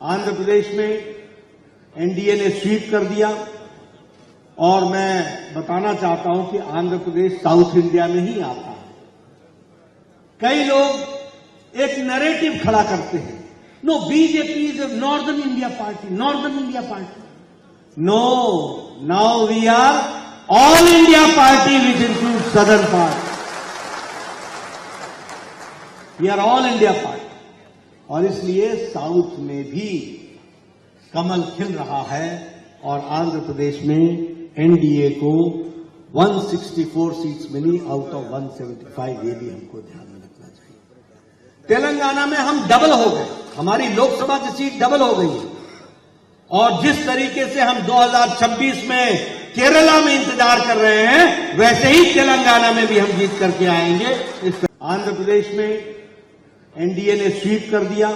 आंध्र प्रदेश में एनडीए ने स्वीप कर दिया और मैं बताना चाहता हूं कि आंध्र प्रदेश साउथ इंडिया में ही आता है। कई लोग एक नैरेटिव खड़ा करते हैं, no BJP is northern India party, northern India party. No, now we are all India party which include southern part. We are all India party और इसलिए साउथ में भी कमल खिल रहा है और आंध्र प्रदेश में एनडीए को 164 सीट्स मिली आउट ऑफ 175। ये भी हमको ध्यान में रखना चाहिए। तेलंगाना में हम डबल हो गए, हमारी लोकसभा की सीट डबल हो गई है और जिस तरीके से हम 2026 में केरला में इंतजार कर रहे हैं वैसे ही तेलंगाना में भी हम जीत करके आएंगे। आंध्र प्रदेश में एनडीए ने स्वीप कर दिया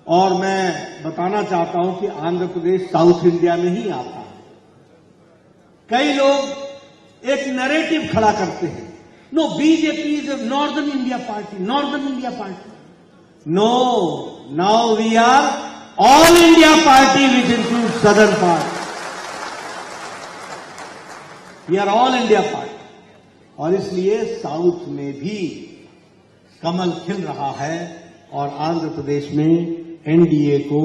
और मैं बताना चाहता हूं कि आंध्र प्रदेश साउथ इंडिया में ही आता है। कई लोग एक नैरेटिव खड़ा करते हैं, no BJP is northern India party, northern India party. No, now we are all India party which include southern part. We are all India party और इसलिए साउथ में भी कमल खिल रहा है और आंध्र प्रदेश में एनडीए को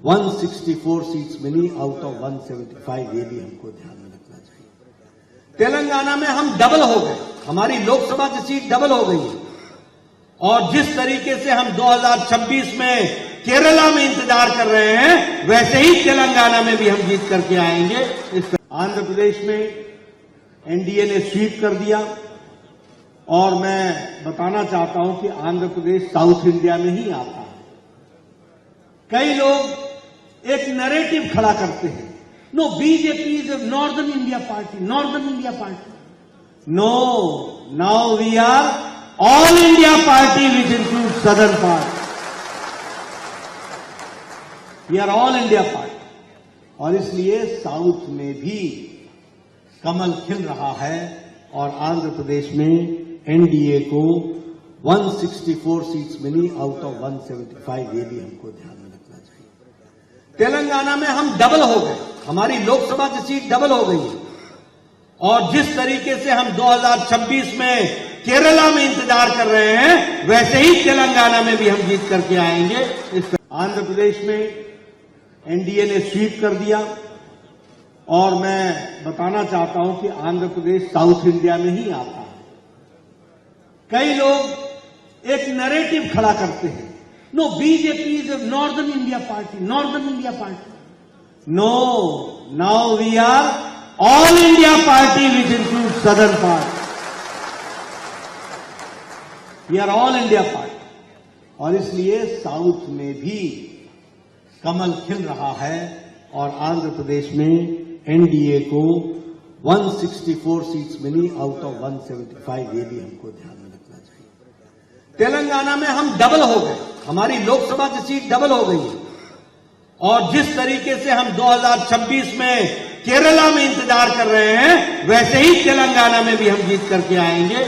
164 सीट्स मिली आउट ऑफ 175। ये भी हमको ध्यान में रखना चाहिए। तेलंगाना में हम डबल हो गए, हमारी लोकसभा की सीट डबल हो गई है और जिस तरीके से हम 2026 में केरला में इंतजार कर रहे हैं वैसे ही तेलंगाना में भी हम जीत करके आएंगे। आंध्र प्रदेश में एनडीए ने स्वीप कर दिया और मैं बताना चाहता हूं कि आंध्र प्रदेश साउथ इंडिया में ही आता है। कई लोग एक नैरेटिव खड़ा करते हैं, no BJP is northern India party, northern India party. No, now we are all India party which include southern part. We are all India party और इसलिए साउथ में भी कमल खिल रहा है और आंध्र प्रदेश में एनडीए को 164 सीट्स मिली आउट ऑफ 175। ये भी हमको ध्यान में रखना चाहिए। तेलंगाना में हम डबल हो गए, हमारी लोकसभा की सीट डबल हो गई है और जिस तरीके से हम 2026 में केरला में इंतजार कर रहे हैं वैसे ही तेलंगाना में भी हम जीत करके आएंगे। आंध्र प्रदेश में एनडीए ने स्वीप कर दिया और मैं बताना चाहता हूं कि आंध्र प्रदेश साउथ इंडिया में ही आता है। कई लोग एक नैरेटिव खड़ा करते हैं, no BJP is northern India party, northern India party. No, now we are all India party which include southern part. We are all India party और इसलिए साउथ में भी कमल खिल रहा है और आंध्र प्रदेश में एनडीए को 164 सीट्स मिली आउट ऑफ 175। ये भी हमको ध्यान में रखना चाहिए। तेलंगाना में हम डबल हो गए, हमारी लोकसभा की सीट डबल हो गई है और जिस तरीके से हम 2026 में केरला में इंतजार कर रहे हैं वैसे ही तेलंगाना में भी हम जीत करके आएंगे।